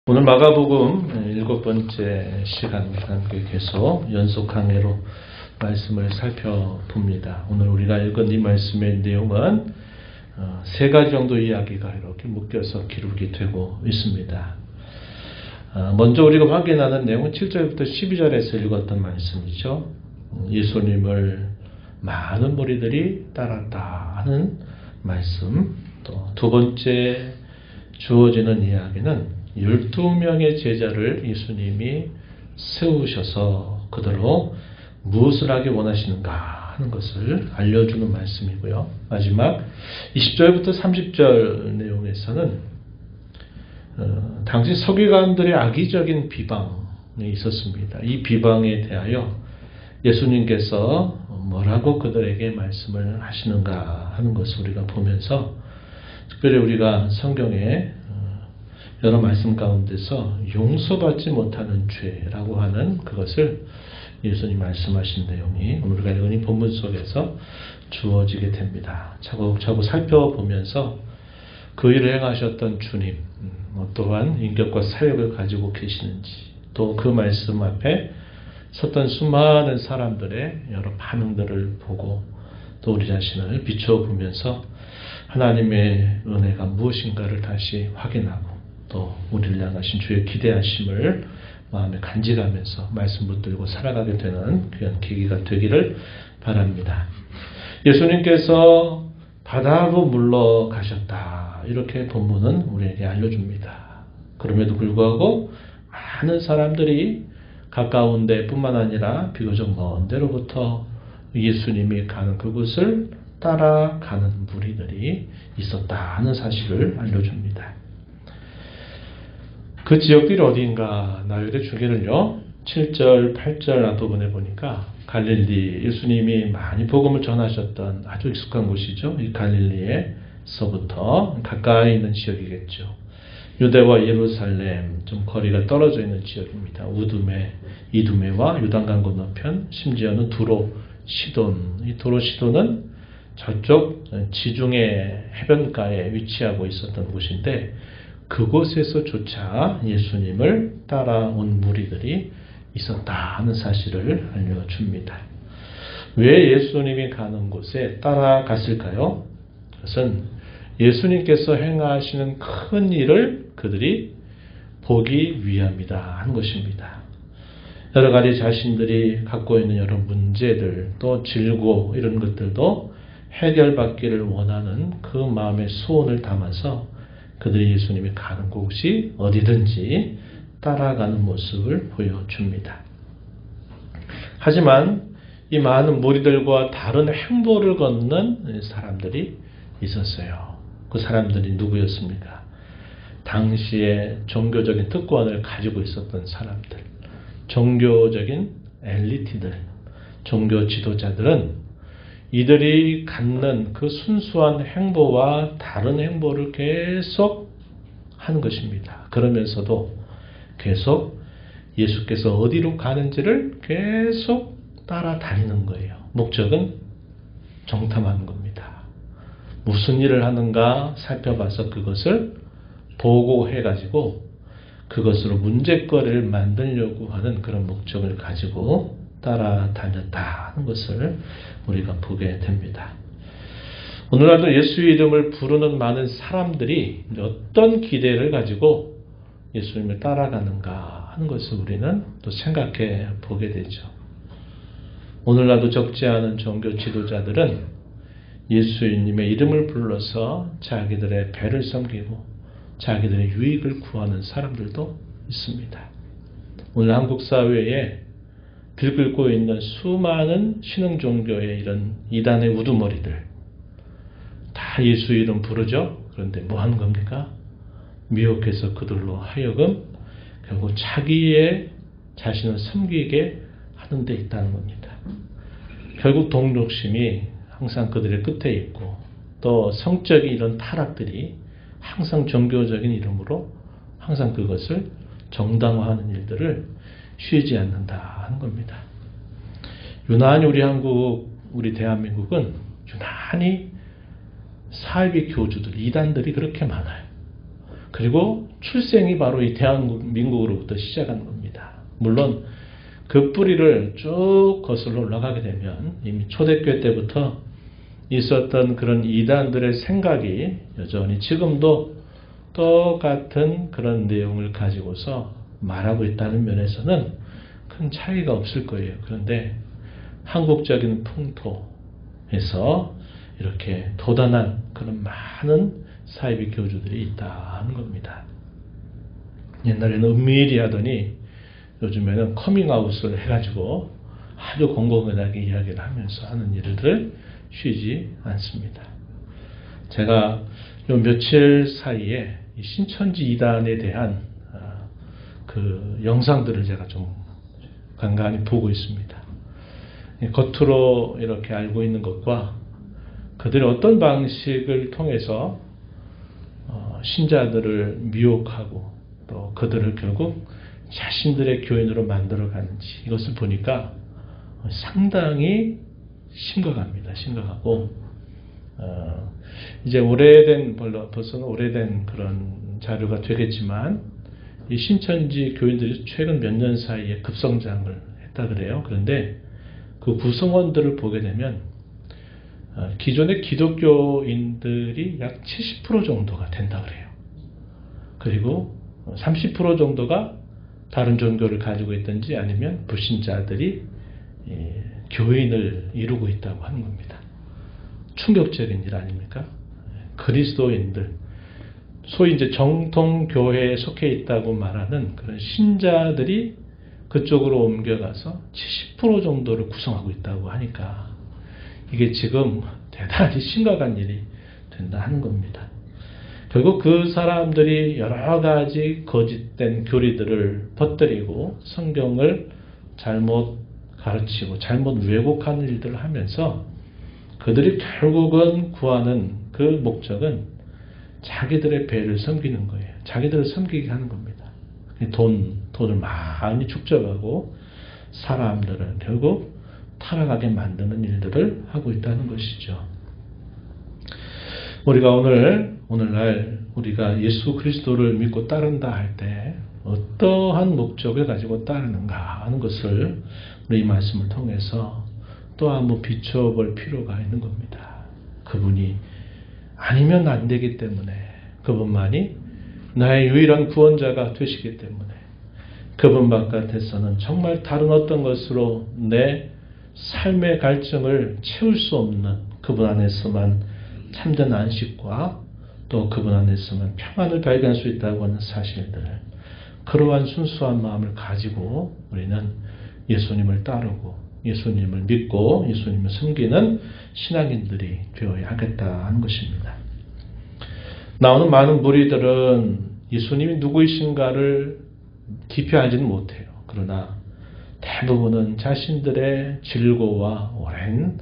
오늘 마가복음 7번째 시간과 함께 계속 연속 강해로 말씀을 살펴봅니다. 오늘 우리가 읽은 이 말씀의 내용은 세 가지 정도 이야기가 이렇게 묶여서 기록이 되고 있습니다. 먼저 우리가 확인하는 내용은 7절부터 12절에서 읽었던 말씀이죠. 예수님을 많은 무리들이 따랐다 하는 말씀. 또 두 번째 주어지는 이야기는 12명의 제자를 예수님이 세우셔서 그대로 무엇을 하기 원하시는가 하는 것을 알려주는 말씀이고요. 마지막 20절부터 30절 내용에서는 당시 서기관들의 악의적인 비방이 있었습니다. 이 비방에 대하여 예수님께서 뭐라고 그들에게 말씀을 하시는가 하는 것을 우리가 보면서 특별히 우리가 성경에 여러 말씀 가운데서 용서받지 못하는 죄라고 하는 그것을 예수님 말씀하신 내용이 오늘 우리가 읽은 이 본문 속에서 주어지게 됩니다. 차곡차곡 살펴보면서 그 일을 행하셨던 주님, 또한 인격과 사역을 가지고 계시는지, 또 그 말씀 앞에 섰던 수많은 사람들의 여러 반응들을 보고 또 우리 자신을 비춰보면서 하나님의 은혜가 무엇인가를 다시 확인하고 또 우리를 향하신 주의 기대하심을 마음에 간직하면서 말씀 붙들고 살아가게 되는 귀한 계기가 되기를 바랍니다. 예수님께서 바다로 물러가셨다. 이렇게 본문은 우리에게 알려줍니다. 그럼에도 불구하고 많은 사람들이 가까운 데뿐만 아니라 비교적 먼 데로부터 예수님이 가는 그곳을 따라가는 무리들이 있었다 하는 사실을 알려줍니다. 그 지역들이 어디인가 나열해 주기를요. 7절, 8절 앞부분에 보니까 갈릴리, 예수님이 많이 복음을 전하셨던 아주 익숙한 곳이죠. 이 갈릴리에서부터 가까이 있는 지역이겠죠. 유대와 예루살렘 좀 거리가 떨어져 있는 지역입니다. 우두메, 이두메와 요단강 건너편, 심지어는 두로, 시돈. 이 두로, 시돈은 저쪽 지중해 해변가에 위치하고 있었던 곳인데 그곳에서조차 예수님을 따라온 무리들이 있었다 하는 사실을 알려줍니다. 왜 예수님이 가는 곳에 따라갔을까요? 그것은 예수님께서 행하시는 큰 일을 그들이 보기 위함이다 하는 것입니다. 여러 가지 자신들이 갖고 있는 여러 문제들 또 질고 이런 것들도 해결받기를 원하는 그 마음의 소원을 담아서 그들이 예수님이 가는 곳이 어디든지 따라가는 모습을 보여줍니다. 하지만 이 많은 무리들과 다른 행보를 걷는 사람들이 있었어요. 그 사람들이 누구였습니까? 당시에 종교적인 특권을 가지고 있었던 사람들, 종교적인 엘리트들, 종교 지도자들은 이들이 갖는 그 순수한 행보와 다른 행보를 계속 하는 것입니다. 그러면서도 계속 예수께서 어디로 가는지를 계속 따라다니는 거예요. 목적은 정탐하는 겁니다. 무슨 일을 하는가 살펴봐서 그것을 보고해가지고 그것으로 문제거리를 만들려고 하는 그런 목적을 가지고 따라다녔다 하는 것을 우리가 보게 됩니다. 오늘날도 예수의 이름을 부르는 많은 사람들이 어떤 기대를 가지고 예수님을 따라가는가 하는 것을 우리는 또 생각해 보게 되죠. 오늘날도 적지 않은 종교 지도자들은 예수님의 이름을 불러서 자기들의 배를 섬기고 자기들의 유익을 구하는 사람들도 있습니다. 오늘 한국 사회에 들끓고 있는 수많은 신흥 종교의 이런 이단의 우두머리들 다 예수 이름 부르죠. 그런데 뭐 하는 겁니까? 미혹해서 그들로 하여금 결국 자기의 자신을 섬기게 하는 데 있다는 겁니다. 결국 동력심이 항상 그들의 끝에 있고 또 성적인 이런 타락들이 항상 종교적인 이름으로 항상 그것을 정당화하는 일들을 쉬지 않는다 하는 겁니다. 유난히 우리 대한민국은 유난히 사이비 교주들, 이단들이 그렇게 많아요. 그리고 출생이 바로 이 대한민국으로부터 시작한 겁니다. 물론 그 뿌리를 쭉 거슬러 올라가게 되면 이미 초대교회 때부터 있었던 그런 이단들의 생각이 여전히 지금도 똑같은 그런 내용을 가지고서 말하고 있다는 면에서는 큰 차이가 없을 거예요. 그런데 한국적인 풍토에서 이렇게 도단한 그런 많은 사이비 교주들이 있다는 겁니다. 옛날에는 은밀히 하더니 요즘에는 커밍아웃을 해가지고 아주 공공연하게 이야기를 하면서 하는 일을 쉬지 않습니다. 제가 요 며칠 사이에 이 신천지 이단에 대한 그 영상들을 제가 좀 간간히 보고 있습니다. 겉으로 이렇게 알고 있는 것과 그들이 어떤 방식을 통해서 신자들을 미혹하고 또 그들을 결국 자신들의 교인으로 만들어가는지 이것을 보니까 상당히 심각합니다. 심각하고 이제 벌써는 오래된 그런 자료가 되겠지만 이 신천지 교인들이 최근 몇 년 사이에 급성장을 했다 그래요. 그런데 그 구성원들을 보게 되면 기존의 기독교인들이 약 70% 정도가 된다 그래요. 그리고 30% 정도가 다른 종교를 가지고 있든지 아니면 불신자들이 교인을 이루고 있다고 하는 겁니다. 충격적인 일 아닙니까? 그리스도인들, 소위 이제 정통교회에 속해 있다고 말하는 그런 신자들이 그쪽으로 옮겨가서 70% 정도를 구성하고 있다고 하니까 이게 지금 대단히 심각한 일이 된다 하는 겁니다. 결국 그 사람들이 여러 가지 거짓된 교리들을 퍼뜨리고 성경을 잘못 가르치고 잘못 왜곡하는 일들을 하면서 그들이 결국은 구하는 그 목적은 자기들의 배를 섬기는 거예요. 자기들을 섬기게 하는 겁니다. 돈을 많이 축적하고 사람들을 결국 타락하게 만드는 일들을 하고 있다는 것이죠. 우리가 오늘날 우리가 예수 그리스도를 믿고 따른다 할 때 어떠한 목적을 가지고 따르는가 하는 것을 우리 이 말씀을 통해서 또 한번 비춰볼 필요가 있는 겁니다. 그분이 아니면 안 되기 때문에 그분만이 나의 유일한 구원자가 되시기 때문에 그분 바깥에서는 정말 다른 어떤 것으로 내 삶의 갈증을 채울 수 없는 그분 안에서만 참된 안식과 또 그분 안에서만 평안을 발견할 수 있다고 하는 사실들, 그러한 순수한 마음을 가지고 우리는 예수님을 따르고 예수님을 믿고 예수님을 섬기는 신앙인들이 되어야 하겠다 하는 것입니다. 나오는 많은 무리들은 예수님이 누구이신가를 깊이 알지는 못해요. 그러나 대부분은 자신들의 질고와 오랜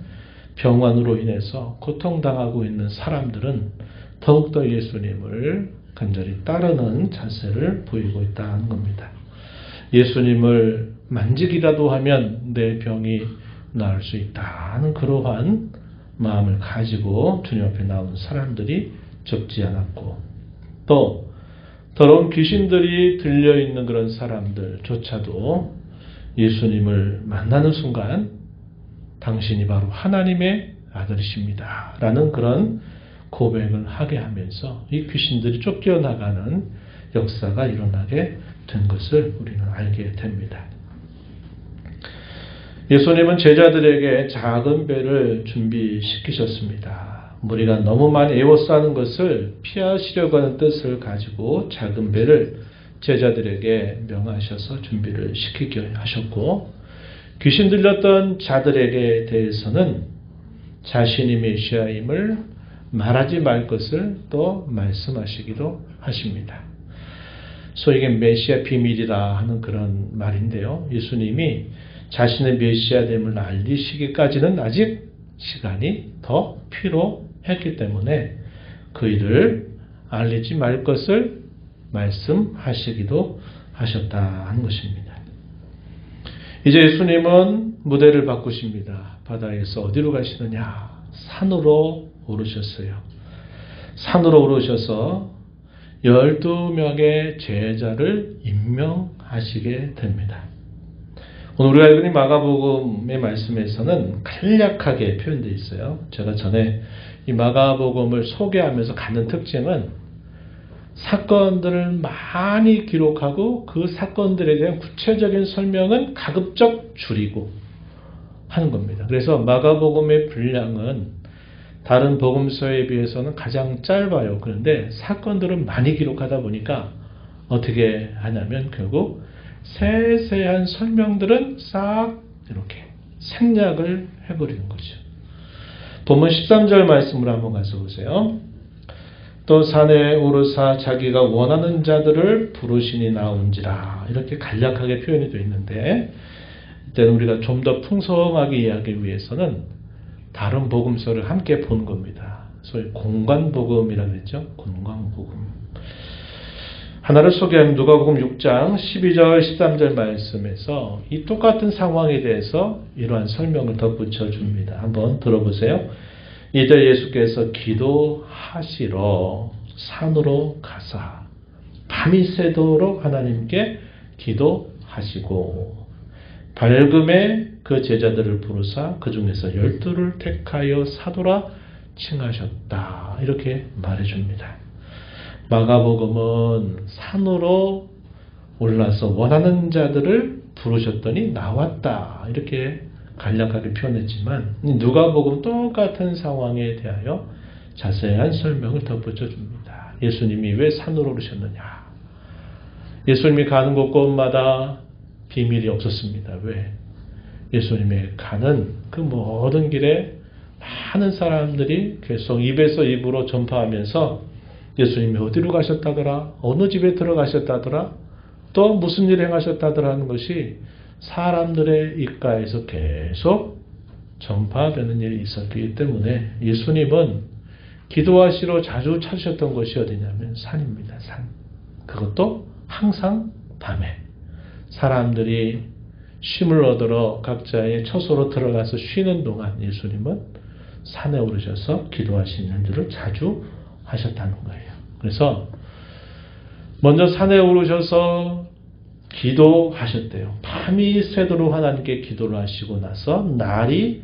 병환으로 인해서 고통당하고 있는 사람들은 더욱더 예수님을 간절히 따르는 자세를 보이고 있다는 겁니다. 예수님을 만지기라도 하면 내 병이 나을 수 있다는 그러한 마음을 가지고 주님 앞에 나오는 사람들이 적지 않았고, 또 더러운 귀신들이 들려있는 그런 사람들조차도 예수님을 만나는 순간 당신이 바로 하나님의 아들이십니다 라는 그런 고백을 하게 하면서 이 귀신들이 쫓겨나가는 역사가 일어나게 된 것을 우리는 알게 됩니다. 예수님은 제자들에게 작은 배를 준비시키셨습니다. 무리가 너무 많이 에워싸는 것을 피하시려고 하는 뜻을 가지고 작은 배를 제자들에게 명하셔서 준비를 시키게 하셨고, 귀신 들렸던 자들에게 대해서는 자신이 메시아임을 말하지 말 것을 또 말씀하시기도 하십니다. 소위 이게 메시아 비밀이라 하는 그런 말인데요. 예수님이 자신의 메시아됨을 알리시기까지는 아직 시간이 더 필요했기 때문에 그 일을 알리지 말 것을 말씀하시기도 하셨다 하는 것입니다. 이제 예수님은 무대를 바꾸십니다. 바다에서 어디로 가시느냐? 산으로 오르셨어요. 산으로 오르셔서 12명의 제자를 임명하시게 됩니다. 오늘 우리가 읽은 마가복음의 말씀에서는 간략하게 표현되어 있어요. 제가 전에 이 마가복음을 소개하면서 갖는 특징은 사건들을 많이 기록하고 그 사건들에 대한 구체적인 설명은 가급적 줄이고 하는 겁니다. 그래서 마가복음의 분량은 다른 복음서에 비해서는 가장 짧아요. 그런데 사건들을 많이 기록하다 보니까 어떻게 하냐면 결국 세세한 설명들은 싹 이렇게 생략을 해버리는 거죠. 본문 13절 말씀으로 한번 가서 보세요. 또 산에 오르사 자기가 원하는 자들을 부르시니 나온지라. 이렇게 간략하게 표현이 되어 있는데 이때는 우리가 좀 더 풍성하게 이해하기 위해서는 다른 복음서를 함께 본 겁니다. 소위 공관복음이라고 했죠. 공관복음. 하나를 소개하면 누가복음 6장 12절 13절 말씀에서 이 똑같은 상황에 대해서 이러한 설명을 덧붙여 줍니다. 한번 들어보세요. 이때 예수께서 기도하시러 산으로 가사 밤이 새도록 하나님께 기도하시고 밝음에 그 제자들을 부르사 그 중에서 12를 택하여 사도라 칭하셨다. 이렇게 말해줍니다. 마가복음은 산으로 올라서 원하는 자들을 부르셨더니 나왔다. 이렇게 간략하게 표현했지만 누가복음 똑같은 상황에 대하여 자세한 설명을 덧붙여 줍니다. 예수님이 왜 산으로 오르셨느냐. 예수님이 가는 곳곳마다 비밀이 없었습니다. 왜? 예수님의 가는 그 모든 길에 많은 사람들이 계속 입에서 입으로 전파하면서 예수님이 어디로 가셨다더라, 어느 집에 들어가셨다더라, 또 무슨 일을 행하셨다더라 하는 것이 사람들의 입가에서 계속 전파되는 일이 있었기 때문에 예수님은 기도하시러 자주 찾으셨던 곳이 어디냐면 산입니다. 산. 그것도 항상 밤에 사람들이 쉼을 얻으러 각자의 처소로 들어가서 쉬는 동안 예수님은 산에 오르셔서 기도하시는 일들을 자주 하셨다는 거예요. 그래서 먼저 산에 오르셔서 기도하셨대요. 밤이 새도록 하나님께 기도를 하시고 나서 날이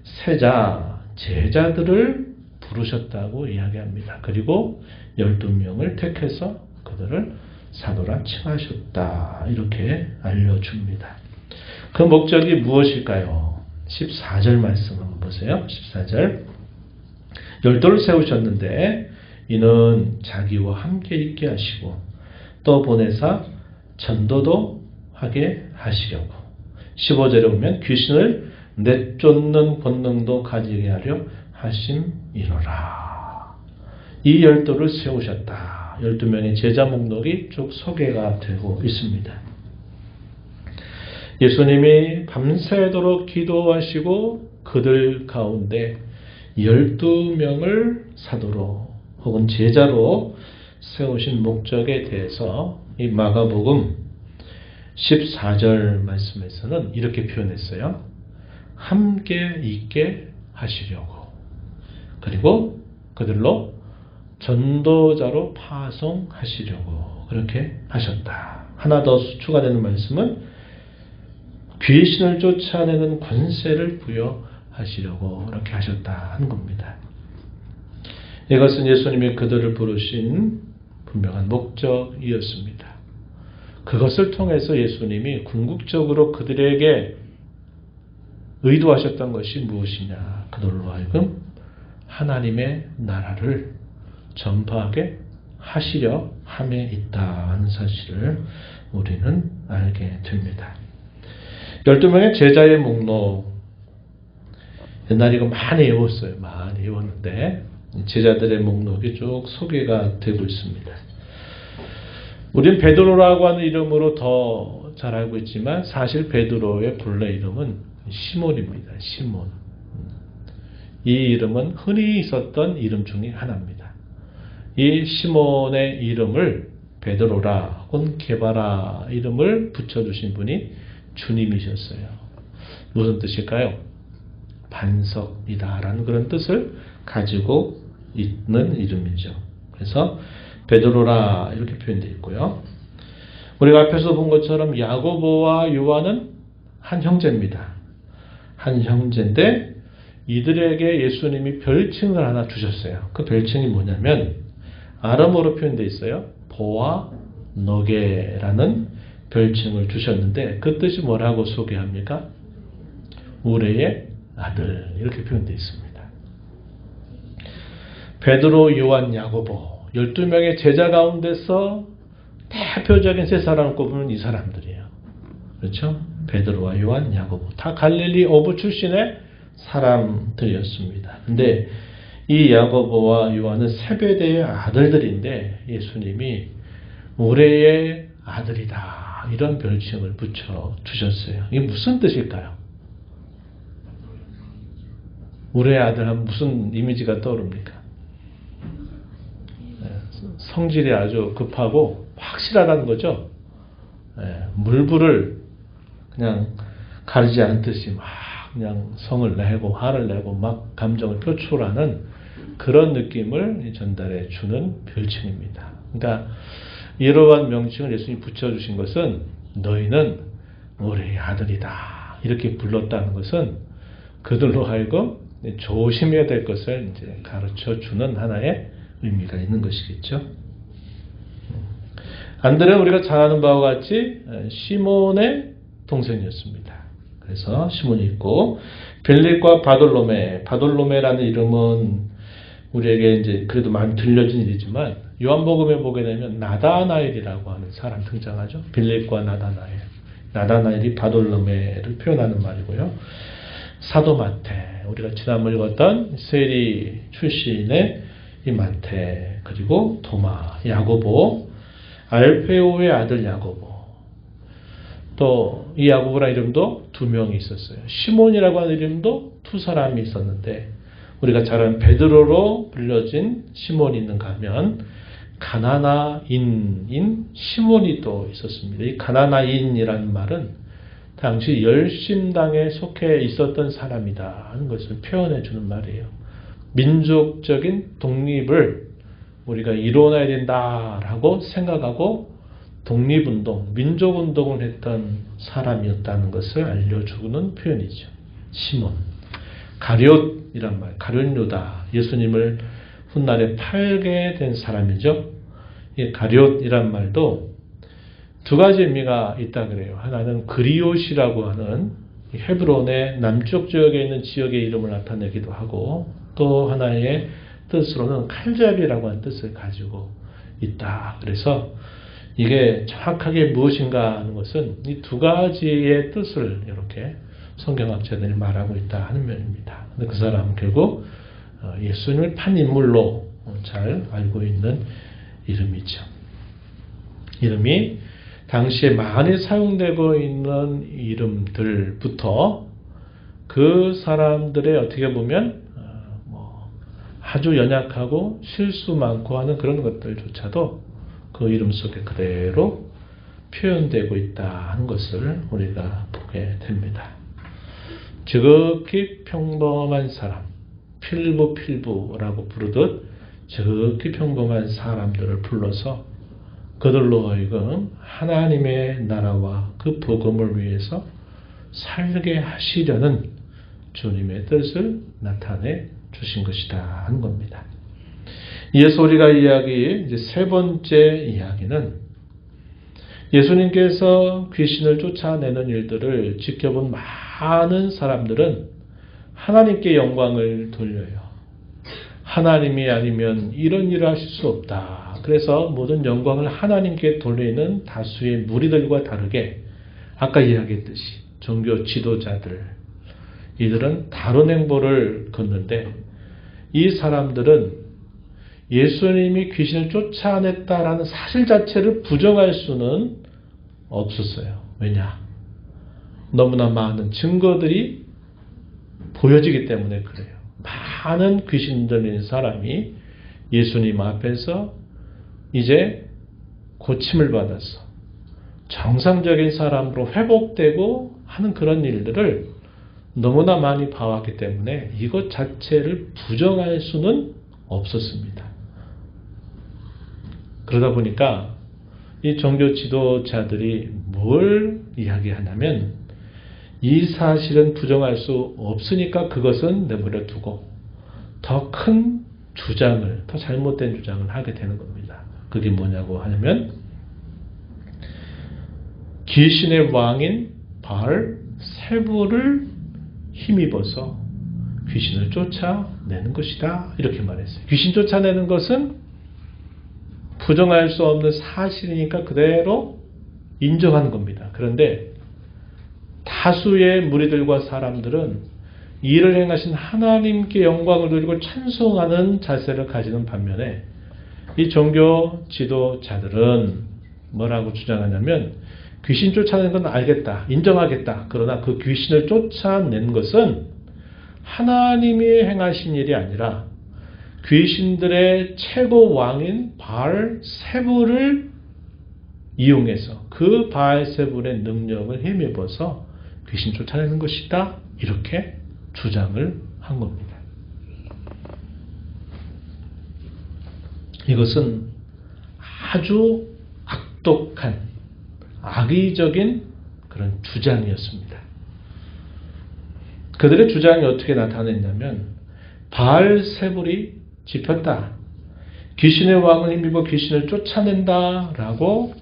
새자 제자들을 부르셨다고 이야기합니다. 그리고 12명을 택해서 그들을 사도라 칭하셨다. 이렇게 알려줍니다. 그 목적이 무엇일까요? 14절 말씀 한번 보세요. 14절 12를 세우셨는데 이는 자기와 함께 있게 하시고 또 보내사 전도도 하게 하시려고 15절에 보면 귀신을 내쫓는 본능도 가지게 하려 하심이로라. 이 12를 세우셨다. 12명의 제자 목록이 쭉 소개가 되고 있습니다. 예수님이 밤새도록 기도하시고 그들 가운데 12명을 사도로 혹은 제자로 세우신 목적에 대해서 이 마가복음 14절 말씀에서는 이렇게 표현했어요. 함께 있게 하시려고. 그리고 그들로 전도자로 파송하시려고 그렇게 하셨다. 하나 더 추가되는 말씀은 귀신을 쫓아내는 권세를 부여하시려고 그렇게 하셨다 하는 겁니다. 이것은 예수님이 그들을 부르신 분명한 목적이었습니다. 그것을 통해서 예수님이 궁극적으로 그들에게 의도하셨던 것이 무엇이냐. 그들로 하여금 하나님의 나라를 전파하게 하시려 함에 있다는 사실을 우리는 알게 됩니다. 12명의 제자의 목록. 옛날에 이거 많이 외웠어요. 많이 외웠는데 제자들의 목록이 쭉 소개가 되고 있습니다. 우린 베드로라고 하는 이름으로 더 잘 알고 있지만 사실 베드로의 본래 이름은 시몬입니다. 시몬. 이 이름은 흔히 있었던 이름 중에 하나입니다. 이 시몬의 이름을 베드로라 혹은 게바라 이름을 붙여주신 분이 주님이셨어요. 무슨 뜻일까요? 반석이다 라는 그런 뜻을 가지고 있는 이름이죠. 그래서 베드로라 이렇게 표현되어 있고요. 우리가 앞에서 본 것처럼 야고보와 요한은 한 형제입니다. 한 형제인데 이들에게 예수님이 별칭을 하나 주셨어요. 그 별칭이 뭐냐면 아람어로 표현되어 있어요. 보아 너게라는 별칭을 주셨는데 그 뜻이 뭐라고 소개합니까? 우레의 아들 이렇게 표현되어 있습니다. 베드로, 요한, 야고보 12명의 제자 가운데서 대표적인 세 사람을 꼽으면 이 사람들이에요. 그렇죠? 베드로와 요한, 야고보 다 갈릴리 어부 출신의 사람들이었습니다. 근데 이 야고보와 요한은 세베대의 아들들인데 예수님이 우레의 아들이다 이런 별칭을 붙여 주셨어요. 이게 무슨 뜻일까요? 우레의 아들 하면 무슨 이미지가 떠오릅니까? 성질이 아주 급하고 확실하다는 거죠. 물불을 그냥 가리지 않듯이 막 그냥 성을 내고 화를 내고 막 감정을 표출하는 그런 느낌을 전달해 주는 별칭입니다. 그러니까 이러한 명칭을 예수님이 붙여주신 것은 너희는 우리의 아들이다 이렇게 불렀다는 것은 그들로 하여금 조심해야 될 것을 이제 가르쳐 주는 하나의 의미가 있는 것이겠죠. 안드레는 우리가 잘 아는 바와 같이 시몬의 동생이었습니다. 그래서 시몬이 있고 빌립과 바돌로메라는 이름은 우리에게 이제 그래도 많이 들려진 일이지만 요한복음에 보게 되면 나다나엘이라고 하는 사람 등장하죠. 빌립과 나다나엘이 바돌로메를 표현하는 말이고요. 사도 마태, 우리가 지난번 읽었던 세리 출신의 이 마태, 그리고 도마, 야고보, 알페오의 아들 야고보. 또 이 야고보라는 이름도 두 명이 있었어요. 시몬이라고 하는 이름도 두 사람이 있었는데 우리가 잘 아는 베드로로 불려진 시몬이 있는가 하면 가나나인인 시몬이 또 있었습니다. 이 가나나인이라는 말은 당시 열심당에 속해 있었던 사람이다 하는 것을 표현해 주는 말이에요. 민족적인 독립을 우리가 이뤄내야 된다라고 생각하고 독립운동, 민족운동을 했던 사람이었다는 것을 알려주는 표현이죠. 시몬, 가룟이란 말, 가룟 유다, 예수님을 훗날에 팔게 된 사람이죠. 이 가룟이란 말도 두 가지 의미가 있다 그래요. 하나는 그리옷이라고 하는 헤브론의 남쪽 지역에 있는 지역의 이름을 나타내기도 하고 또 하나의 뜻으로는 칼잡이라고 하는 뜻을 가지고 있다. 그래서 이게 정확하게 무엇인가 하는 것은 이 두 가지의 뜻을 이렇게 성경학자들이 말하고 있다 하는 면입니다. 근데 그 사람은 결국 예수님을 판 인물로 잘 알고 있는 이름이죠. 이름이 당시에 많이 사용되고 있는 이름들부터 그 사람들의 어떻게 보면 아주 연약하고 실수 많고 하는 그런 것들조차도 그 이름 속에 그대로 표현되고 있다 하는 것을 우리가 보게 됩니다. 지극히 평범한 사람, 필부라고 부르듯 지극히 평범한 사람들을 불러서 그들로 하여금 하나님의 나라와 그 복음을 위해서 살게 하시려는 주님의 뜻을 나타내 주신 것이다 하는 겁니다. 이어서 우리가 이제 세 번째 이야기는 예수님께서 귀신을 쫓아내는 일들을 지켜본 많은 사람들은 하나님께 영광을 돌려요. 하나님이 아니면 이런 일을 하실 수 없다. 그래서 모든 영광을 하나님께 돌리는 다수의 무리들과 다르게 아까 이야기했듯이 종교 지도자들 이들은 다른 행보를 걷는데 이 사람들은 예수님이 귀신을 쫓아냈다라는 사실 자체를 부정할 수는 없었어요. 왜냐? 너무나 많은 증거들이 보여지기 때문에 그래요. 많은 귀신 들린 사람이 예수님 앞에서 이제 고침을 받아서 정상적인 사람으로 회복되고 하는 그런 일들을 너무나 많이 봐왔기 때문에 이것 자체를 부정할 수는 없었습니다. 그러다 보니까 이 종교 지도자들이 뭘 이야기하냐면 이 사실은 부정할 수 없으니까 그것은 내버려 두고 더 큰 주장을, 더 잘못된 주장을 하게 되는 겁니다. 그게 뭐냐고 하냐면 귀신의 왕인 바알 세부를 힘입어서 귀신을 쫓아내는 것이다. 이렇게 말했어요. 귀신 쫓아내는 것은 부정할 수 없는 사실이니까 그대로 인정하는 겁니다. 그런데 다수의 무리들과 사람들은 이를 행하신 하나님께 영광을 돌리고 찬송하는 자세를 가지는 반면에 이 종교 지도자들은 뭐라고 주장하냐면 귀신 쫓아내는 건 알겠다, 인정하겠다. 그러나 그 귀신을 쫓아낸 것은 하나님이 행하신 일이 아니라 귀신들의 최고 왕인 바알 세부를 이용해서 그 바알 세부의 능력을 힘입어서 귀신 쫓아내는 것이다. 이렇게 주장을 한 겁니다. 이것은 아주 악독한 악의적인 그런 주장이었습니다. 그들의 주장이 어떻게 나타냈냐면 바알 세불이 짚었다. 귀신의 왕을 힘입어 귀신을 쫓아낸다 라고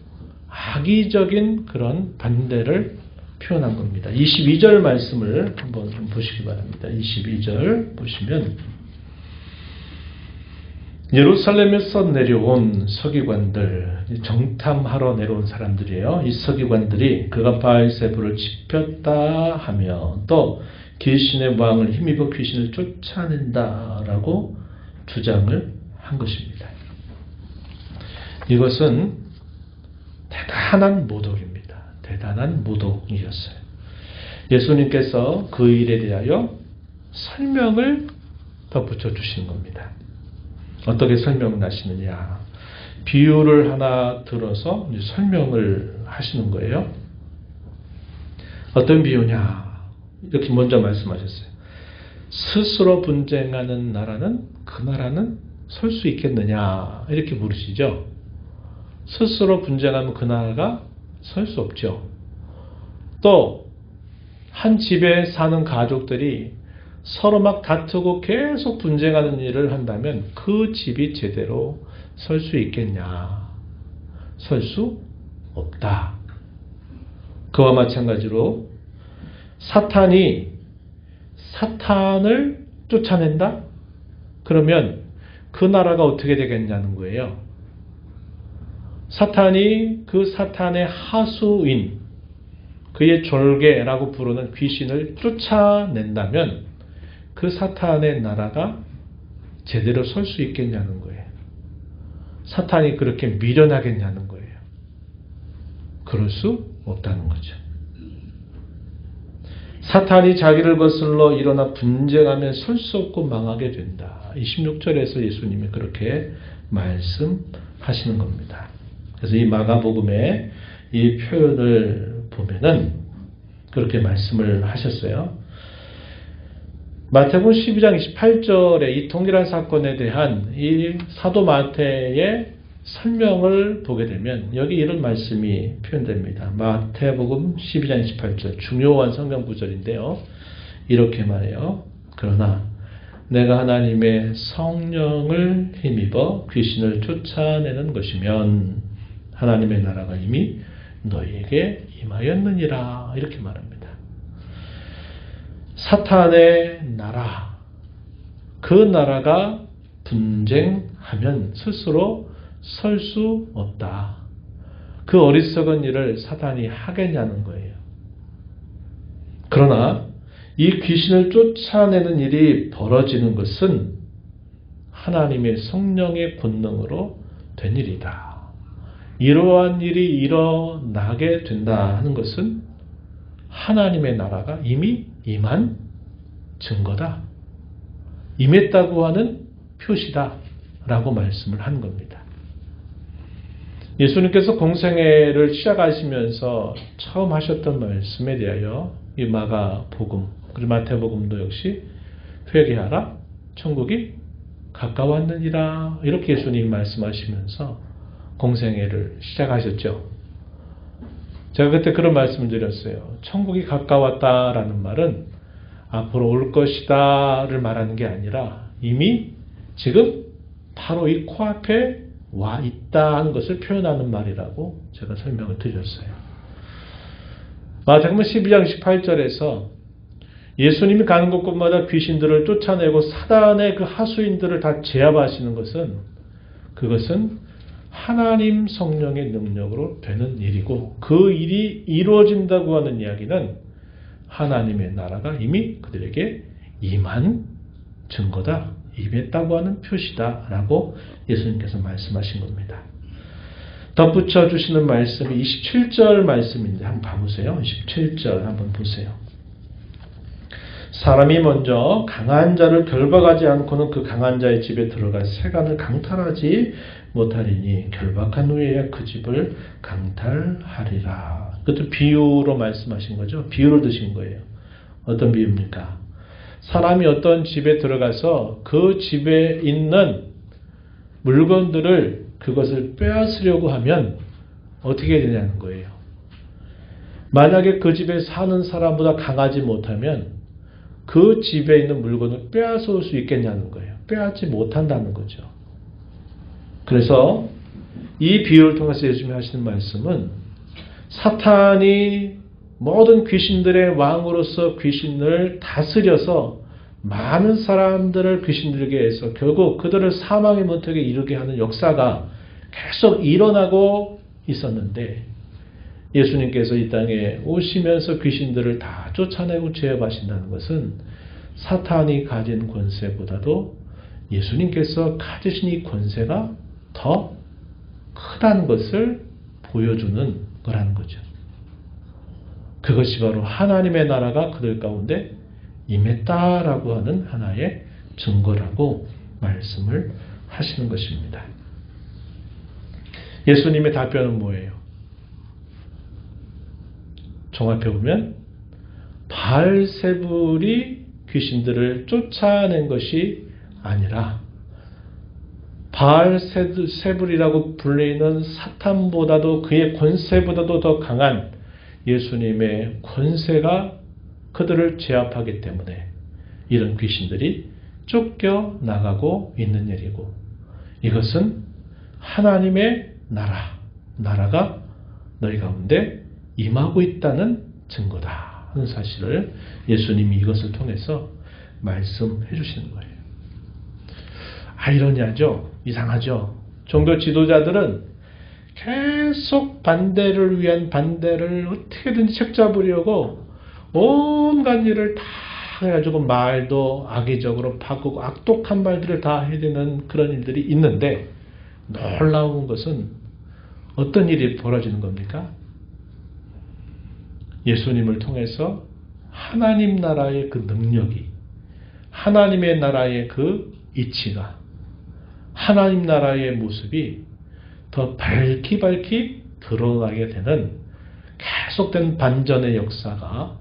악의적인 그런 반대를 표현한 겁니다. 22절 말씀을 한번 보시기 바랍니다. 22절 보시면 예루살렘에서 내려온 서기관들, 정탐하러 내려온 사람들이에요. 이 서기관들이 그가 바알세불을 짚혔다 하며 또 귀신의 왕을 힘입어 귀신을 쫓아낸다라고 주장을 한 것입니다. 이것은 대단한 모독입니다. 대단한 모독이었어요. 예수님께서 그 일에 대하여 설명을 덧붙여 주신 겁니다. 어떻게 설명을 하시느냐. 비유를 하나 들어서 설명을 하시는 거예요. 어떤 비유냐. 이렇게 먼저 말씀하셨어요. 스스로 분쟁하는 나라는 그 나라는 설 수 있겠느냐. 이렇게 물으시죠. 스스로 분쟁하면 그 나라가 설 수 없죠. 또 한 집에 사는 가족들이 서로 막 다투고 계속 분쟁하는 일을 한다면 그 집이 제대로 설 수 있겠냐? 설 수 없다. 그와 마찬가지로 사탄을 쫓아낸다? 그러면 그 나라가 어떻게 되겠냐는 거예요. 사탄이 그 사탄의 하수인, 그의 졸개라고 부르는 귀신을 쫓아낸다면 그 사탄의 나라가 제대로 설 수 있겠냐는 거예요. 사탄이 그렇게 미련하겠냐는 거예요. 그럴 수 없다는 거죠. 사탄이 자기를 거슬러 일어나 분쟁하면 설 수 없고 망하게 된다. 26절에서 예수님이 그렇게 말씀하시는 겁니다. 그래서 이 마가복음의 이 표현을 보면은 그렇게 말씀을 하셨어요. 마태복음 12장 28절에 이 동일한 사건에 대한 이 사도 마태의 설명을 보게 되면 여기 이런 말씀이 표현됩니다. 마태복음 12장 28절 중요한 성경 구절인데요. 이렇게 말해요. 그러나 내가 하나님의 성령을 힘입어 귀신을 쫓아내는 것이면 하나님의 나라가 이미 너희에게 임하였느니라. 이렇게 말합니다. 사탄의 나라, 그 나라가 분쟁하면 스스로 설 수 없다. 그 어리석은 일을 사탄이 하겠냐는 거예요. 그러나 이 귀신을 쫓아내는 일이 벌어지는 것은 하나님의 성령의 권능으로 된 일이다. 이러한 일이 일어나게 된다 하는 것은 하나님의 나라가 이미 임한 증거다. 임했다고 하는 표시다. 라고 말씀을 한 겁니다. 예수님께서 공생애를 시작하시면서 처음 하셨던 말씀에 대하여 이 마가복음, 그리고 마태복음도 역시 회개하라, 천국이 가까웠느니라. 이렇게 예수님이 말씀하시면서 공생애를 시작하셨죠. 제가 그때 그런 말씀을 드렸어요. 천국이 가까웠다라는 말은 앞으로 올 것이다를 말하는 게 아니라 이미 지금 바로 이 코앞에 와 있다는 것을 표현하는 말이라고 제가 설명을 드렸어요. 마태복음 12장 18절에서 예수님이 가는 곳곳마다 귀신들을 쫓아내고 사단의 그 하수인들을 다 제압하시는 것은 그것은 하나님 성령의 능력으로 되는 일이고 그 일이 이루어진다고 하는 이야기는 하나님의 나라가 이미 그들에게 임한 증거다. 임했다고 하는 표시다라고 예수님께서 말씀하신 겁니다. 덧붙여 주시는 말씀이 27절 말씀인데 한번 봐보세요. 27절 한번 보세요. 사람이 먼저 강한 자를 결박하지 않고는 그 강한 자의 집에 들어가 세간을 강탈하지 못하리니 결박한 후에야 그 집을 강탈하리라. 그것도 비유로 말씀하신 거죠. 비유를 드신 거예요. 어떤 비유입니까? 사람이 어떤 집에 들어가서 그 집에 있는 물건들을 그것을 빼앗으려고 하면 어떻게 되냐는 거예요. 만약에 그 집에 사는 사람보다 강하지 못하면 그 집에 있는 물건을 빼앗을 수 있겠냐는 거예요. 빼앗지 못한다는 거죠. 그래서 이 비유를 통해서 예수님이 하시는 말씀은 사탄이 모든 귀신들의 왕으로서 귀신을 다스려서 많은 사람들을 귀신들에게 해서 결국 그들을 사망의 문턱에 이르게 하는 역사가 계속 일어나고 있었는데 예수님께서 이 땅에 오시면서 귀신들을 다 쫓아내고 제압하신다는 것은 사탄이 가진 권세보다도 예수님께서 가지신 이 권세가 더 크다는 것을 보여주는 거라는 거죠. 그것이 바로 하나님의 나라가 그들 가운데 임했다라고 하는 하나의 증거라고 말씀을 하시는 것입니다. 예수님의 답변은 뭐예요? 종합해보면 바알세불이 귀신들을 쫓아낸 것이 아니라 바알세불이라고 불리는 사탄보다도 그의 권세보다도 더 강한 예수님의 권세가 그들을 제압하기 때문에 이런 귀신들이 쫓겨나가고 있는 일이고 이것은 하나님의 나라가 너희 가운데 임하고 있다는 증거다 하는 사실을 예수님이 이것을 통해서 말씀해 주시는 거예요. 아이러니하죠? 이상하죠? 종교 지도자들은 계속 반대를 위한 반대를 어떻게든지 책잡으려고 온갖 일을 다 해가지고 말도 악의적으로 바꾸고 악독한 말들을 다 해대는 그런 일들이 있는데 놀라운 것은 어떤 일이 벌어지는 겁니까? 예수님을 통해서 하나님 나라의 그 능력이 하나님의 나라의 그 이치가 하나님 나라의 모습이 더 밝히 드러나게 되는 계속된 반전의 역사가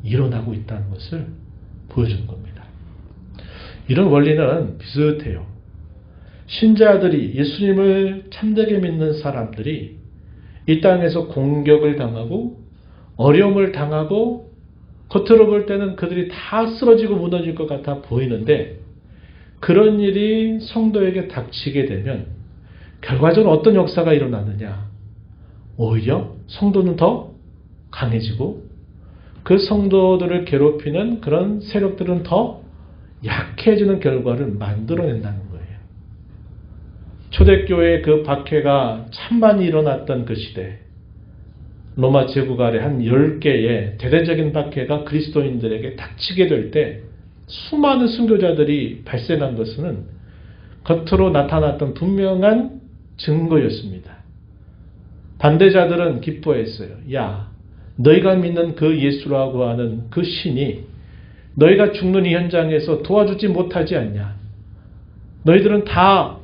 일어나고 있다는 것을 보여주는 겁니다. 이런 원리는 비슷해요. 신자들이 예수님을 참되게 믿는 사람들이 이 땅에서 공격을 당하고 어려움을 당하고 겉으로 볼 때는 그들이 다 쓰러지고 무너질 것 같아 보이는데 그런 일이 성도에게 닥치게 되면 결과적으로 어떤 역사가 일어나느냐? 오히려 성도는 더 강해지고 그 성도들을 괴롭히는 그런 세력들은 더 약해지는 결과를 만들어낸다는 거예요. 초대교회의 그 박해가 참만이 일어났던 그 시대 로마 제국 아래 한 10개의 대대적인 박해가 그리스도인들에게 닥치게 될 때 수많은 순교자들이 발생한 것은 겉으로 나타났던 분명한 증거였습니다. 반대자들은 기뻐했어요. 야, 너희가 믿는 그 예수라고 하는 그 신이 너희가 죽는 이 현장에서 도와주지 못하지 않냐. 너희들은 다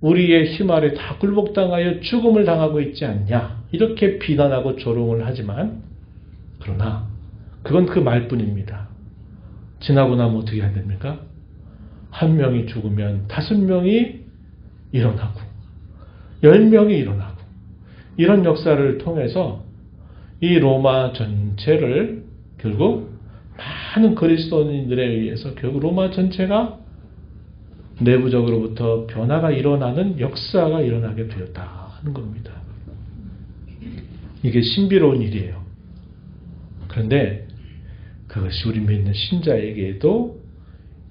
우리의 힘 아래 다 굴복당하여 죽음을 당하고 있지 않냐. 이렇게 비난하고 조롱을 하지만 그러나 그건 그 말뿐입니다. 지나고 나면 어떻게 해야 됩니까? 한 명이 죽으면 5명이 일어나고 10명이 일어나고 이런 역사를 통해서 이 로마 전체를 결국 많은 그리스도인들에 의해서 결국 로마 전체가 내부적으로부터 변화가 일어나는 역사가 일어나게 되었다 하는 겁니다. 이게 신비로운 일이에요. 그런데 그것이 우리 믿는 신자에게도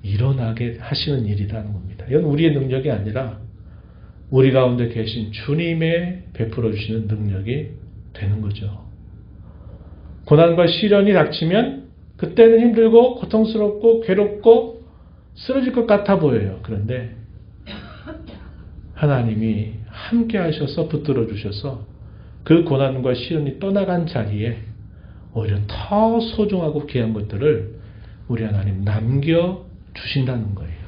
일어나게 하시는 일이라는 겁니다. 이건 우리의 능력이 아니라 우리 가운데 계신 주님의 베풀어 주시는 능력이 되는 거죠. 고난과 시련이 닥치면 그때는 힘들고 고통스럽고 괴롭고 쓰러질 것 같아 보여요. 그런데 하나님이 함께 하셔서 붙들어 주셔서 그 고난과 시련이 떠나간 자리에 오히려 더 소중하고 귀한 것들을 우리 하나님 남겨주신다는 거예요.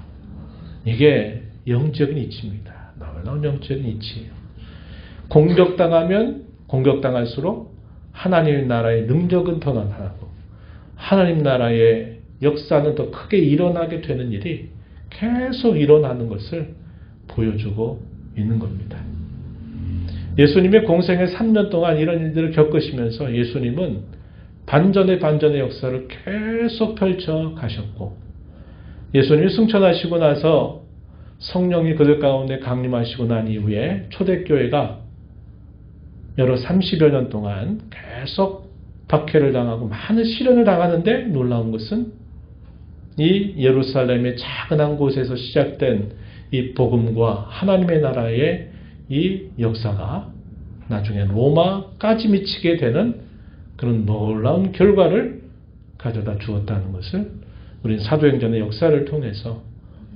이게 영적인 이치입니다. 놀라운 영적인 이치예요. 공격당하면 공격당할수록 하나님의 나라의 능력은 더 나타나고 하나님 나라의 역사는 더 크게 일어나게 되는 일이 계속 일어나는 것을 보여주고 있는 겁니다. 예수님의 공생의 3년 동안 이런 일들을 겪으시면서 예수님은 반전의 역사를 계속 펼쳐 가셨고 예수님이 승천하시고 나서 성령이 그들 가운데 강림하시고 난 이후에 초대교회가 여러 30여 년 동안 계속 박해를 당하고 많은 시련을 당하는데 놀라운 것은 이 예루살렘의 작은 한 곳에서 시작된 이 복음과 하나님의 나라의 이 역사가 나중에 로마까지 미치게 되는 그런 놀라운 결과를 가져다 주었다는 것을 우리는 사도행전의 역사를 통해서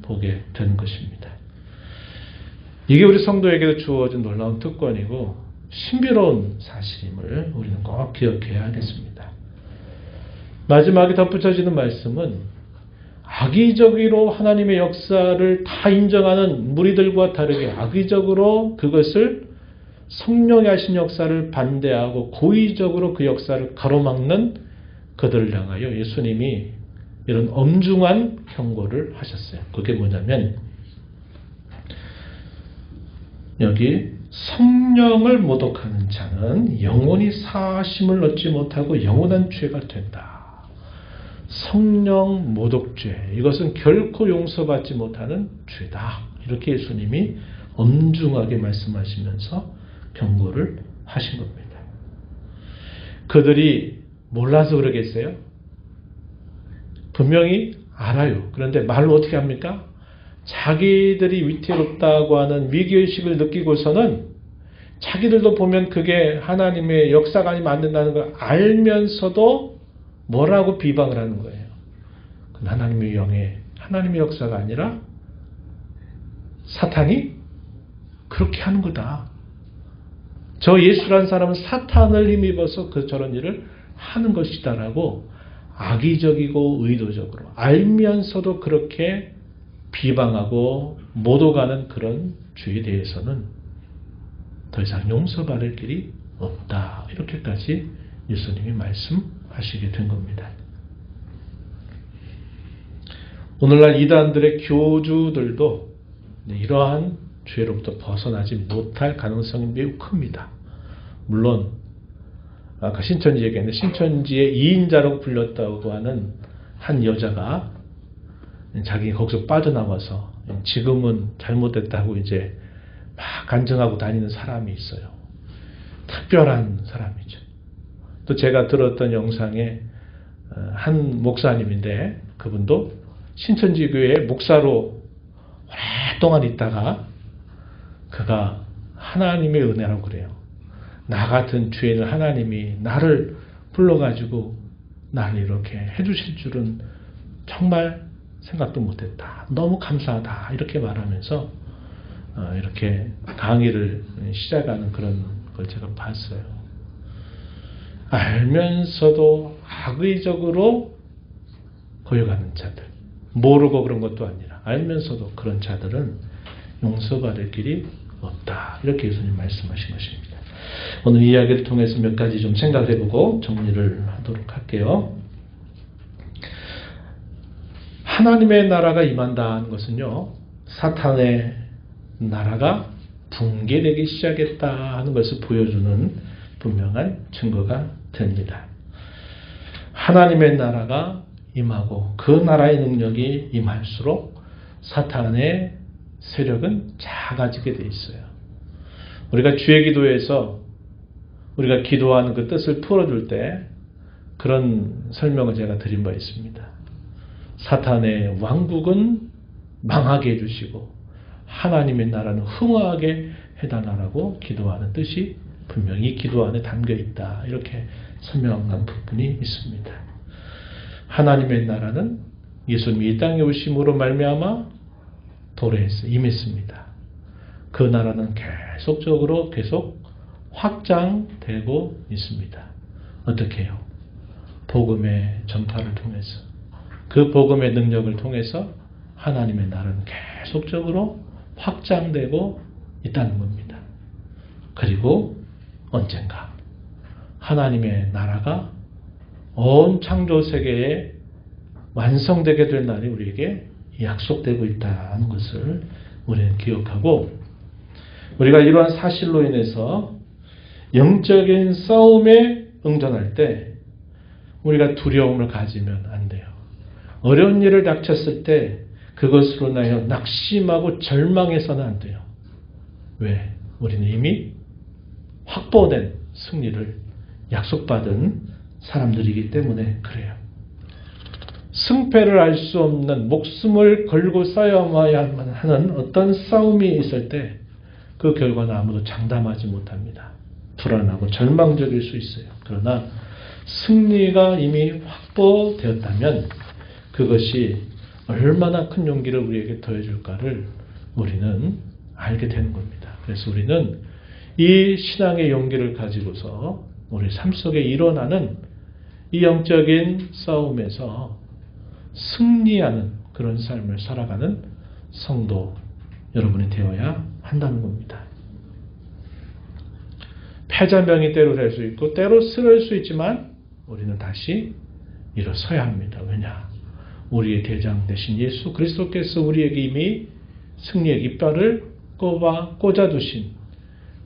보게 되는 것입니다. 이게 우리 성도에게도 주어진 놀라운 특권이고 신비로운 사실임을 우리는 꼭 기억해야 하겠습니다. 마지막에 덧붙여지는 말씀은 악의적으로 하나님의 역사를 다 인정하는 무리들과 다르게 악의적으로 그것을 성령이 하신 역사를 반대하고 고의적으로 그 역사를 가로막는 그들을 향하여 예수님이 이런 엄중한 경고를 하셨어요. 그게 뭐냐면 여기 성령을 모독하는 자는 영원히 사하심을 얻지 못하고 영원한 죄가 된다. 성령 모독죄, 이것은 결코 용서받지 못하는 죄다. 이렇게 예수님이 엄중하게 말씀하시면서 경고를 하신 겁니다. 그들이 몰라서 그러겠어요? 분명히 알아요. 그런데 말로 어떻게 합니까? 자기들이 위태롭다고 하는 위기의식을 느끼고서는 자기들도 보면 그게 하나님의 역사가 아니면 안 된다는 걸 알면서도 뭐라고 비방을 하는 거예요. 그건 하나님의 영의 하나님의 역사가 아니라 사탄이 그렇게 하는 거다. 저 예수라는 사람은 사탄을 힘입어서 저런 일을 하는 것이다라고 악의적이고 의도적으로 알면서도 그렇게 비방하고 모독하는 그런 죄에 대해서는 더 이상 용서받을 길이 없다. 이렇게까지 예수님이 말씀하시게 된 겁니다. 오늘날 이단들의 교주들도 이러한 죄로부터 벗어나지 못할 가능성이 매우 큽니다. 물론 아까 신천지 얘기했는데 신천지의 2인자라고 불렸다고 하는 한 여자가 자기 거기서 빠져나와서 지금은 잘못됐다고 이제 막 간증하고 다니는 사람이 있어요. 특별한 사람이죠. 또 제가 들었던 영상에 한 목사님인데 그분도 신천지 교회의 목사로 오랫동안 있다가 그가 하나님의 은혜라고 그래요. 나 같은 죄인을 하나님이 나를 불러가지고 나를 이렇게 해주실 줄은 정말 생각도 못했다. 너무 감사하다. 이렇게 말하면서 이렇게 강의를 시작하는 그런 걸 제가 봤어요. 알면서도 악의적으로 거역하는 자들, 모르고 그런 것도 아니라 알면서도 그런 자들은 용서받을 길이 없다. 이렇게 예수님 말씀하신 것입니다. 오늘 이야기를 통해서 몇 가지 좀 생각해보고 정리를 하도록 할게요. 하나님의 나라가 임한다는 것은요, 사탄의 나라가 붕괴되기 시작했다 하는 것을 보여주는 분명한 증거가 됩니다. 하나님의 나라가 임하고 그 나라의 능력이 임할수록 사탄의 세력은 작아지게 돼 있어요. 우리가 주의 기도에서 우리가 기도하는 그 뜻을 풀어줄 때 그런 설명을 제가 드린 바 있습니다. 사탄의 왕국은 망하게 해주시고 하나님의 나라는 흥하게 해달라고 기도하는 뜻이 분명히 기도 안에 담겨 있다. 이렇게 설명한 부분이 있습니다. 하나님의 나라는 예수님이 이 땅에 오심으로 말미암아 도래해서 임했습니다. 그 나라는 계속적으로 계속 확장되고 있습니다. 어떻게 해요? 복음의 전파를 통해서 그 복음의 능력을 통해서 하나님의 나라는 계속적으로 확장되고 있다는 겁니다. 그리고 언젠가 하나님의 나라가 온 창조 세계에 완성되게 될 날이 우리에게 약속되고 있다는 것을 우리는 기억하고 우리가 이러한 사실로 인해서 영적인 싸움에 응전할 때 우리가 두려움을 가지면 안 돼요. 어려운 일을 닥쳤을 때 그것으로 인하여 낙심하고 절망해서는 안 돼요. 왜? 우리는 이미 확보된 승리를 약속받은 사람들이기 때문에 그래요. 승패를 알 수 없는 목숨을 걸고 싸워야만 하는 어떤 싸움이 있을 때 그 결과는 아무도 장담하지 못합니다. 불안하고 절망적일 수 있어요. 그러나 승리가 이미 확보되었다면 그것이 얼마나 큰 용기를 우리에게 더해줄까를 우리는 알게 되는 겁니다. 그래서 우리는 이 신앙의 용기를 가지고서 우리 삶 속에 일어나는 이 영적인 싸움에서 승리하는 그런 삶을 살아가는 성도 여러분이 되어야 한다는 겁니다. 패자명이 때로 될 수 있고 때로 쓰러질 수 있지만 우리는 다시 일어서야 합니다. 왜냐? 우리의 대장 되신 예수 그리스도께서 우리에게 이미 승리의 깃발을 꽂아두신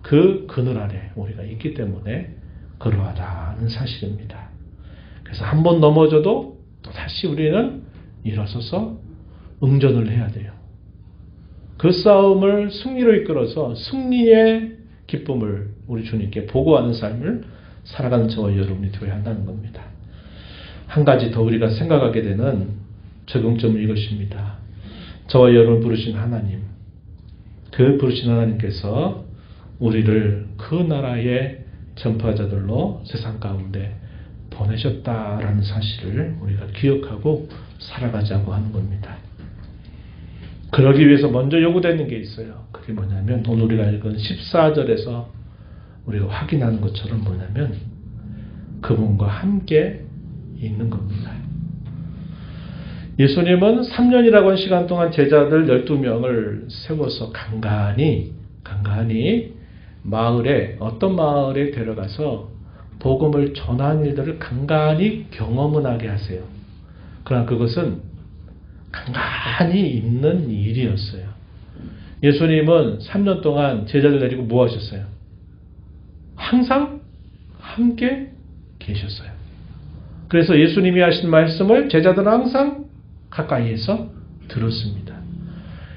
그 그늘 아래 우리가 있기 때문에 그러하다는 사실입니다. 그래서 한번 넘어져도 또 다시 우리는 일어서서 응전을 해야 돼요. 그 싸움을 승리로 이끌어서 승리의 기쁨을 우리 주님께 보고하는 삶을 살아가는 저와 여러분이 되어야 한다는 겁니다. 한 가지 더 우리가 생각하게 되는 적용점은 이것입니다. 저와 여러분 부르신 하나님, 그 부르신 하나님께서 우리를 그 나라의 전파자들로 세상 가운데 보내셨다라는 사실을 우리가 기억하고 살아가자고 하는 겁니다. 그러기 위해서 먼저 요구되는 게 있어요. 그게 뭐냐면 오늘 우리가 읽은 14절에서 우리가 확인하는 것처럼 뭐냐면 그분과 함께 있는 겁니다. 예수님은 3년이라고 한 시간 동안 제자들 12명을 세워서 간간히 마을에 어떤 마을에 데려가서 복음을 전하는 일들을 간간히 경험을 하게 하세요. 그러나 그것은 간간히 있는 일이었어요. 예수님은 3년 동안 제자들 데리고 뭐 하셨어요? 항상 함께 계셨어요. 그래서 예수님이 하신 말씀을 제자들은 항상 가까이에서 들었습니다.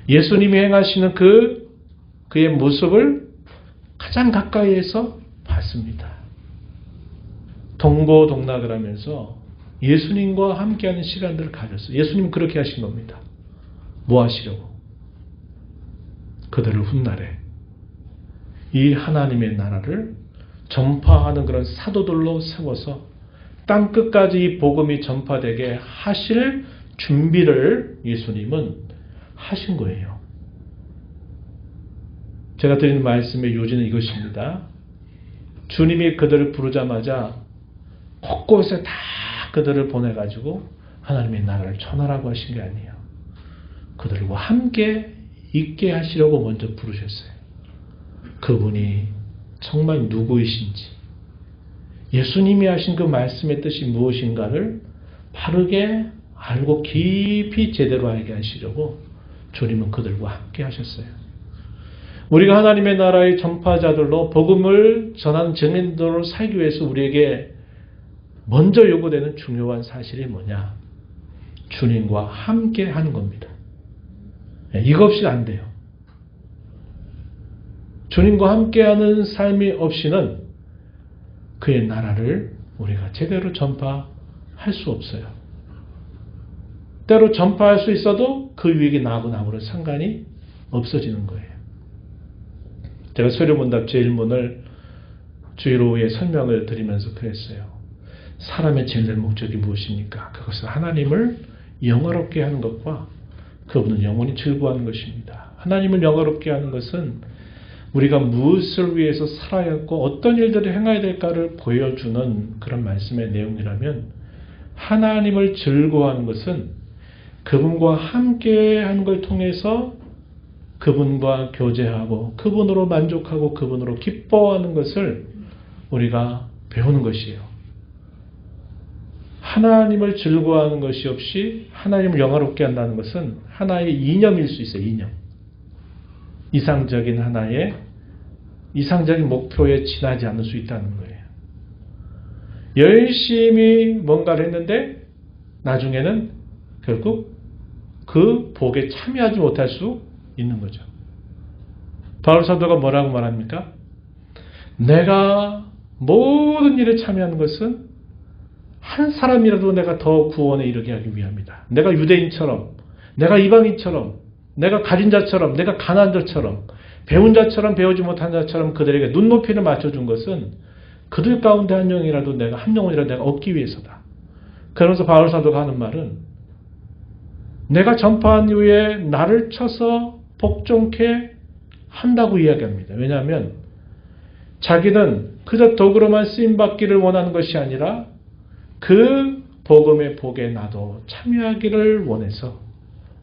예수님이 행하시는 그의 모습을 가장 가까이에서 봤습니다. 동고동락을 하면서 예수님과 함께하는 시간들을 가졌어요. 예수님은 그렇게 하신 겁니다. 뭐 하시려고? 그들을 훗날에 이 하나님의 나라를 전파하는 그런 사도들로 세워서 땅 끝까지 이 복음이 전파되게 하실 준비를 예수님은 하신 거예요. 제가 드리는 말씀의 요지는 이것입니다. 주님이 그들을 부르자마자 곳곳에 다 그들을 보내가지고 하나님의 나라를 전하라고 하신 게 아니에요. 그들과 함께 있게 하시려고 먼저 부르셨어요. 그분이 정말 누구이신지, 예수님이 하신 그 말씀의 뜻이 무엇인가를 바르게 알고 깊이 제대로 알게 하시려고 주님은 그들과 함께 하셨어요. 우리가 하나님의 나라의 전파자들로 복음을 전하는 증인들로 살기 위해서 우리에게 먼저 요구되는 중요한 사실이 뭐냐? 주님과 함께 하는 겁니다. 이거 없이 안 돼요. 주님과 함께하는 삶이 없이는 그의 나라를 우리가 제대로 전파할 수 없어요. 때로 전파할 수 있어도 그 유익이 나하고 나하고는 상관이 없어지는 거예요. 제가 서류문답 제1문을 주일 오후에 설명을 드리면서 그랬어요. 사람의 제일 목적이 무엇입니까? 그것은 하나님을 영화롭게 하는 것과 그분은 영원히 즐거워하는 것입니다. 하나님을 영화롭게 하는 것은 우리가 무엇을 위해서 살아야 하고 어떤 일들을 행해야 될까를 보여주는 그런 말씀의 내용이라면 하나님을 즐거워하는 것은 그분과 함께하는 걸 통해서 그분과 교제하고 그분으로 만족하고 그분으로 기뻐하는 것을 우리가 배우는 것이에요. 하나님을 즐거워하는 것이 없이 하나님을 영화롭게 한다는 것은 하나의 이념일 수 있어요. 이념. 이상적인 하나의 이상적인 목표에 지나지 않을 수 있다는 거예요. 열심히 뭔가를 했는데 나중에는 결국 그 복에 참여하지 못할 수 있는 거죠. 바울 사도가 뭐라고 말합니까? 내가 모든 일에 참여하는 것은 한 사람이라도 내가 더 구원에 이르게 하기 위함이다. 내가 유대인처럼, 내가 이방인처럼, 내가 가진 자처럼, 내가 가난한 자처럼, 배운 자처럼 배우지 못한 자처럼 그들에게 눈높이를 맞춰준 것은 그들 가운데 한 영이라도 내가 한 영혼이라도 내가 얻기 위해서다. 그러면서 바울 사도가 하는 말은 내가 전파한 이후에 나를 쳐서 복종케 한다고 이야기합니다. 왜냐하면 자기는 그저 도구로만 쓰임받기를 원하는 것이 아니라 그 복음의 복에 나도 참여하기를 원해서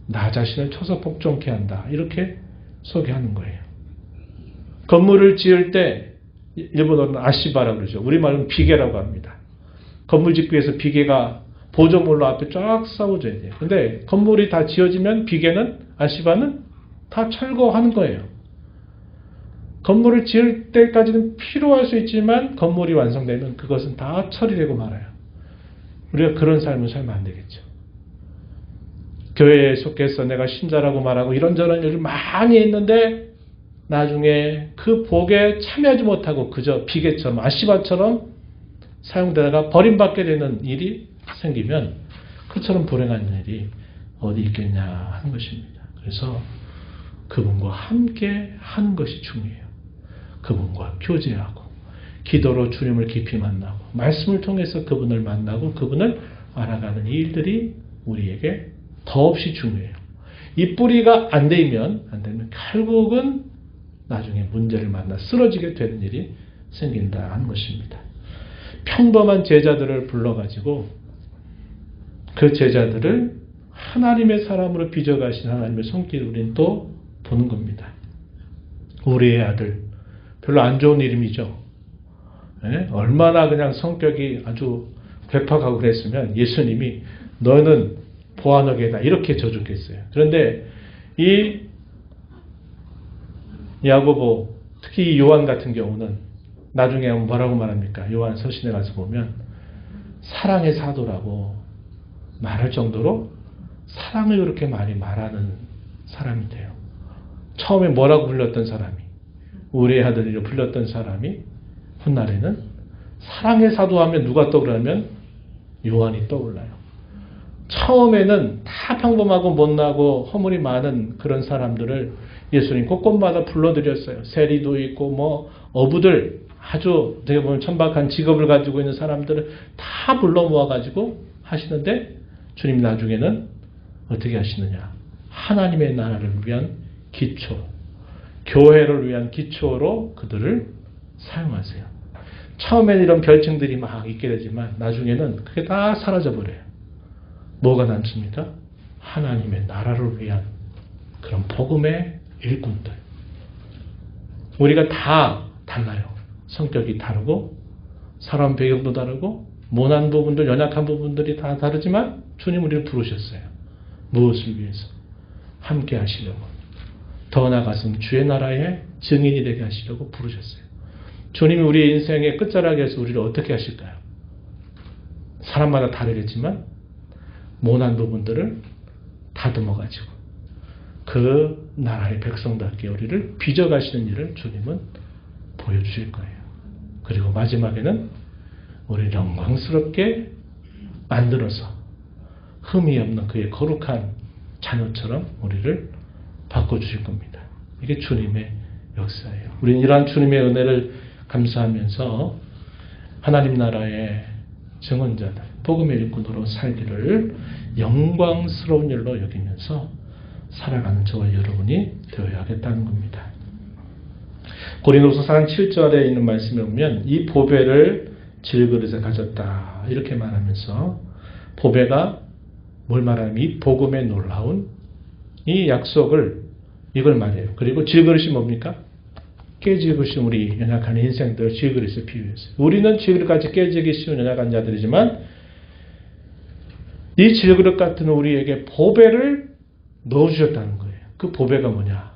나 자신을 쳐서 복종케 한다. 이렇게 소개하는 거예요. 건물을 지을 때 일본어로는 아시바라고 그러죠. 우리말로는 비계라고 합니다. 건물 짓기 위해서 비계가 보조물로 앞에 쫙 쌓아줘야 돼요. 근데 건물이 다 지어지면 비계는 아시바는 다 철거하는 거예요. 건물을 지을 때까지는 필요할 수 있지만 건물이 완성되면 그것은 다 처리되고 말아요. 우리가 그런 삶을 살면 안 되겠죠. 교회에 속해서 내가 신자라고 말하고 이런저런 일을 많이 했는데 나중에 그 복에 참여하지 못하고 그저 비계처럼 아시바처럼 사용되다가 버림받게 되는 일이 생기면 그처럼 불행한 일이 어디 있겠냐 하는 것입니다. 그래서 그분과 함께 하는 것이 중요해요. 그분과 교제하고 기도로 주님을 깊이 만나고 말씀을 통해서 그분을 만나고 그분을 알아가는 이 일들이 우리에게 더없이 중요해요. 이 뿌리가 안 되면 결국은 나중에 문제를 만나 쓰러지게 되는 일이 생긴다 하는 것입니다. 평범한 제자들을 불러가지고 그 제자들을 하나님의 사람으로 빚어가신 하나님의 손길을 우리는 또 보는 겁니다. 우리의 아들, 별로 안 좋은 이름이죠. 네? 얼마나 그냥 성격이 아주 괴팍하고 그랬으면 예수님이 너는 보아너게다 이렇게 져줬겠어요. 그런데 이 야고보, 특히 요한 같은 경우는 나중에 뭐라고 말합니까? 요한 서신에 가서 보면 사랑의 사도라고 말할 정도로 사랑을 그렇게 많이 말하는 사람이 돼요. 처음에 뭐라고 불렸던 사람이, 우리의 아들이라고 불렸던 사람이 훗날에는 사랑의 사도하면 누가 떠오르냐면 요한이 떠올라요. 처음에는 다 평범하고 못나고 허물이 많은 그런 사람들을 예수님 곳곳마다 불러들였어요. 세리도 있고 뭐 어부들, 아주 어떻게 보면 천박한 직업을 가지고 있는 사람들을 다 불러 모아가지고 하시는데 주님 나중에는 어떻게 하시느냐. 하나님의 나라를 위한 기초, 교회를 위한 기초로 그들을 사용하세요. 처음에는 이런 별칭들이 막 있게 되지만 나중에는 그게 다 사라져버려요. 뭐가 남습니까? 하나님의 나라를 위한 그런 복음의 일꾼들. 우리가 다 달라요. 성격이 다르고 사람 배경도 다르고 모난 부분들, 연약한 부분들이 다 다르지만 주님 우리를 부르셨어요. 무엇을 위해서? 함께 하시려고. 더 나아가서는 주의 나라의 증인이 되게 하시려고 부르셨어요. 주님이 우리의 인생의 끝자락에서 우리를 어떻게 하실까요? 사람마다 다르겠지만 모난 부분들을 다듬어가지고 그 나라의 백성답게 우리를 빚어가시는 일을 주님은 보여주실 거예요. 그리고 마지막에는 우리를 영광스럽게 만들어서 흠이 없는 그의 거룩한 자녀처럼 우리를 바꿔주실 겁니다. 이게 주님의 역사예요. 우리는 이러한 주님의 은혜를 감사하면서 하나님 나라의 증언자들, 복음의 일꾼으로 살기를 영광스러운 일로 여기면서 살아가는 저와 여러분이 되어야 하겠다는 겁니다. 고린도서 4장 7절에 있는 말씀에 보면 이 보배를 질그릇에 가졌다 이렇게 말하면서 보배가 뭘 말하냐면 이 복음의 놀라운 이 약속을 이걸 말해요. 그리고 질그릇이 뭡니까? 깨지기 쉬운 우리 연약한 인생들 질그릇에 비유했어요. 우리는 질그릇까지 깨지기 쉬운 연약한 자들이지만 이 질그릇 같은 우리에게 보배를 넣어주셨다는 거예요. 그 보배가 뭐냐?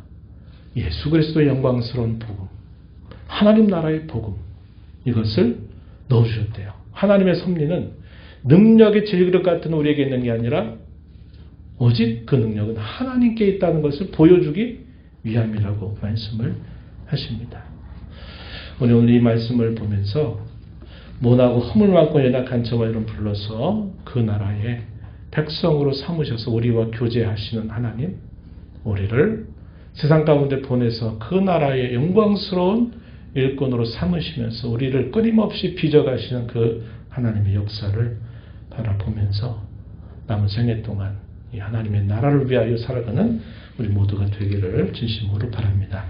예수 그리스도의 영광스러운 복음, 하나님 나라의 복음, 이것을 넣어주셨대요. 하나님의 섭리는 능력의 질그릇 같은 우리에게 있는 게 아니라 오직 그 능력은 하나님께 있다는 것을 보여주기 위함이라고 말씀을 하십니다. 오늘 이 말씀을 보면서 모나고 허물 많고 연약한 저와 여러분 불러서 그 나라의 백성으로 삼으셔서 우리와 교제하시는 하나님, 우리를 세상 가운데 보내서 그 나라의 영광스러운 일꾼으로 삼으시면서 우리를 끊임없이 빚어가시는 그 하나님의 역사를 바라보면서 남은 생애 동안 이 하나님의 나라를 위하여 살아가는 우리 모두가 되기를 진심으로 바랍니다.